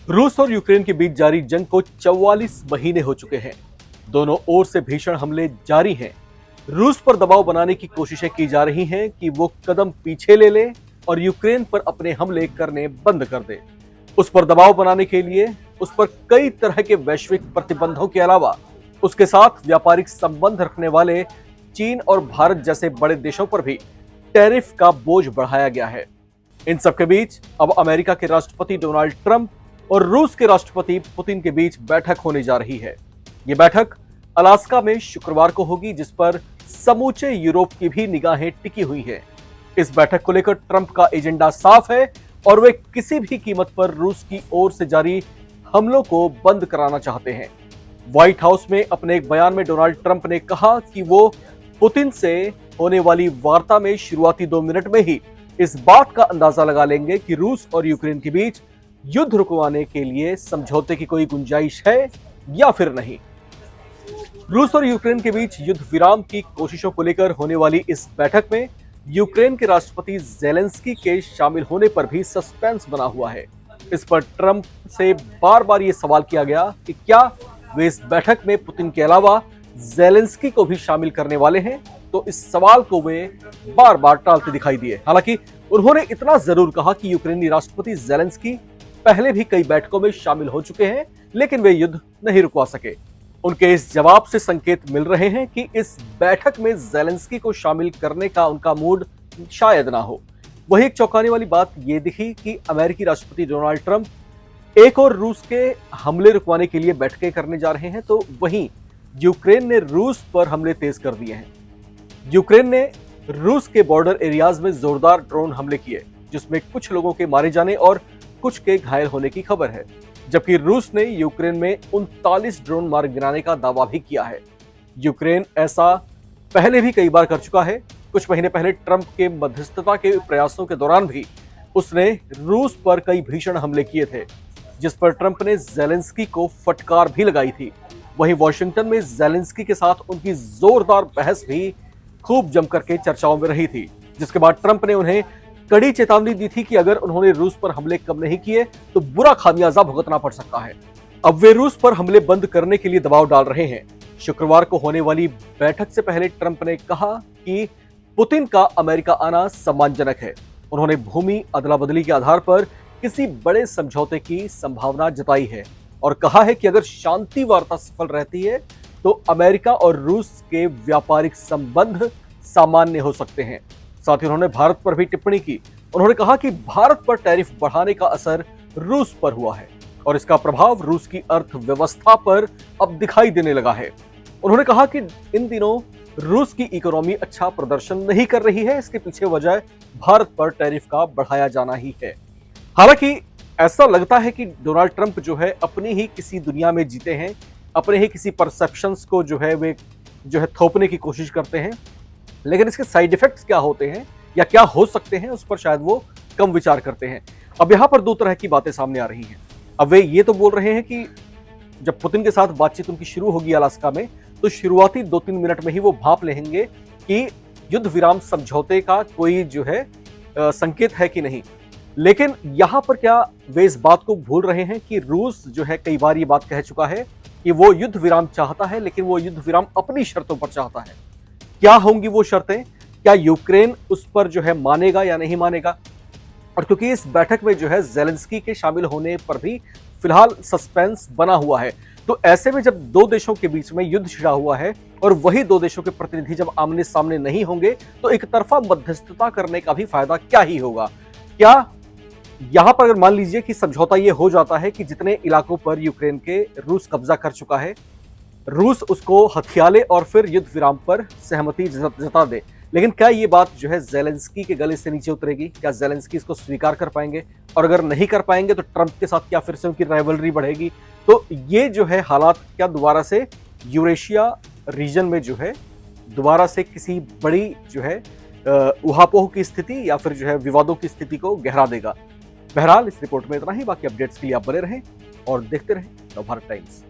रूस और यूक्रेन के बीच जारी जंग को 44 महीने हो चुके हैं। दोनों ओर से भीषण हमले जारी हैं। रूस पर दबाव बनाने की कोशिशें की जा रही हैं कि वो कदम पीछे ले ले और यूक्रेन पर अपने हमले करने बंद कर दे। उस पर दबाव बनाने के लिए उस पर कई तरह के वैश्विक प्रतिबंधों के अलावा उसके साथ व्यापारिक संबंध रखने वाले चीन और भारत जैसे बड़े देशों पर भी टैरिफ का बोझ बढ़ाया गया है। इन सबके बीच अब अमेरिका के राष्ट्रपति डोनाल्ड ट्रंप और रूस के राष्ट्रपति पुतिन के बीच बैठक होने जा रही है। यह बैठक अलास्का में शुक्रवार को होगी, जिस पर समूचे यूरोप की भी निगाहें टिकी हुई हैं। इस बैठक को लेकर ट्रंप का एजेंडा साफ है और वे किसी भी कीमत पर रूस की ओर से जारी हमलों को बंद कराना चाहते हैं। व्हाइट हाउस में अपने एक बयान में डोनाल्ड ट्रंप ने कहा कि वो पुतिन से होने वाली वार्ता में शुरुआती 2 मिनट में ही इस बात का अंदाजा लगा लेंगे कि रूस और यूक्रेन के बीच युद्ध रुकवाने के लिए समझौते की कोई गुंजाइश है या फिर नहीं। रूस और यूक्रेन के बीच युद्ध विराम की कोशिशों को लेकर होने वाली इस बैठक में यूक्रेन के राष्ट्रपति ज़ेलेंस्की के शामिल होने पर भी सस्पेंस बना हुआ है। इस पर ट्रंप से बार बार यह सवाल किया गया कि क्या वे इस बैठक में पुतिन के अलावा ज़ेलेंस्की को भी शामिल करने वाले हैं, तो इस सवाल को वे बार बार टालते दिखाई दिए। हालांकि उन्होंने इतना जरूर कहा कि यूक्रेनी राष्ट्रपति ज़ेलेंस्की पहले भी कई बैठकों में शामिल हो चुके हैं, लेकिन वे युद्ध नहीं रुकवा सके। उनके इस जवाब से संकेत मिल रहे हैं कि इस बैठक में ज़ेलेंस्की को शामिल करने का उनका मूड शायद ना हो। वही एक चौंकाने वाली बात यह दिखी कि अमेरिकी राष्ट्रपति डोनाल्ड ट्रंप एक और रूस के हमले रुकवाने के लिए बैठकें करने जा रहे हैं, तो वहीं यूक्रेन ने रूस पर हमले तेज कर दिए हैं। यूक्रेन ने रूस के बॉर्डर एरियाज में जोरदार ड्रोन हमले किए, जिसमें कुछ लोगों के मारे जाने और कुछ के घायल होने की खबर है, जबकि रूस ने यूक्रेन में 39 ड्रोन मार गिराने का दावा भी किया है। यूक्रेन ऐसा पहले भी कई बार कर चुका है। कुछ महीने पहले ट्रंप के मध्यस्थता के प्रयासों के दौरान भी उसने रूस पर कई भीषण हमले किए थे, जिस पर ट्रंप ने ज़ेलेंस्की को फटकार भी लगाई थी। वहीं वॉशिंगटन में ज़ेलेंस्की के साथ उनकी जोरदार बहस भी खूब जमकर के चर्चाओं में रही थी, जिसके बाद ट्रंप ने उन्हें कड़ी चेतावनी दी थी कि अगर उन्होंने रूस पर हमले कम नहीं किए तो बुरा खामियाजा भुगतना पड़ सकता है। अब वे रूस पर हमले बंद करने के लिए दबाव डाल रहे हैं। शुक्रवार को होने वाली बैठक से पहले ट्रंप ने कहा कि पुतिन का अमेरिका आना सम्मानजनक है। उन्होंने भूमि अदला बदली के आधार पर किसी बड़े समझौते की संभावना जताई है और कहा है कि अगर शांति वार्ता सफल रहती है तो अमेरिका और रूस के व्यापारिक संबंध सामान्य हो सकते हैं। साथ ही उन्होंने भारत पर भी टिप्पणी की। उन्होंने कहा कि भारत पर टैरिफ बढ़ाने का असर रूस पर हुआ है और इसका प्रभाव रूस की अर्थव्यवस्था पर अब दिखाई देने लगा है। उन्होंने कहा कि इन दिनों रूस की इकोनॉमी अच्छा प्रदर्शन नहीं कर रही है, इसके पीछे वजह भारत पर टैरिफ का बढ़ाया जाना ही है। हालांकि ऐसा लगता है कि डोनाल्ड ट्रंप जो है अपनी ही किसी दुनिया में जीते हैं, अपने ही किसी परसेप्शंस को जो है वे थोपने की कोशिश करते हैं, लेकिन इसके साइड इफेक्ट्स क्या होते हैं या क्या हो सकते हैं उस पर शायद वो कम विचार करते हैं। अब यहाँ पर 2 तरह की बातें सामने आ रही हैं। अब वे ये तो बोल रहे हैं कि जब पुतिन के साथ बातचीत उनकी शुरू होगी अलास्का में, तो शुरुआती 2-3 मिनट में ही वो भांप लेंगे कि युद्ध विराम समझौते का कोई जो है संकेत है कि नहीं। लेकिन यहां पर क्या वे इस बात को भूल रहे हैं कि रूस जो है कई बार ये बात कह चुका है कि वो युद्ध विराम चाहता है, लेकिन वो युद्ध विराम अपनी शर्तों पर चाहता है। क्या होंगी वो शर्तें? क्या यूक्रेन उस पर जो है मानेगा या नहीं मानेगा? और क्योंकि इस बैठक में जो है ज़ेलेंस्की के शामिल होने पर भी फिलहाल सस्पेंस बना हुआ है, तो ऐसे में जब 2 देशों के बीच में युद्ध छिड़ा हुआ है और वही 2 देशों के प्रतिनिधि जब आमने सामने नहीं होंगे, तो एक तरफा मध्यस्थता करने का भी फायदा क्या ही होगा? क्या यहां पर अगर मान लीजिए कि समझौता ये हो जाता है कि जितने इलाकों पर यूक्रेन के रूस कब्जा कर चुका है, रूस उसको हथियाले और फिर युद्ध विराम पर सहमति जता दे, लेकिन क्या ये बात जो है ज़ेलेंस्की के गले से नीचे उतरेगी? क्या ज़ेलेंस्की इसको स्वीकार कर पाएंगे? और अगर नहीं कर पाएंगे तो ट्रंप के साथ क्या फिर से उनकी राइवलरी बढ़ेगी? तो ये जो है हालात क्या दोबारा से यूरेशिया रीजन में जो है दोबारा से किसी बड़ी जो है उहापोह की स्थिति या फिर जो है विवादों की स्थिति को गहरा देगा? बहरहाल इस रिपोर्ट में इतना ही। बाकी अपडेट्स के लिए आप बने रहें और देखते रहें नवभारत टाइम्स।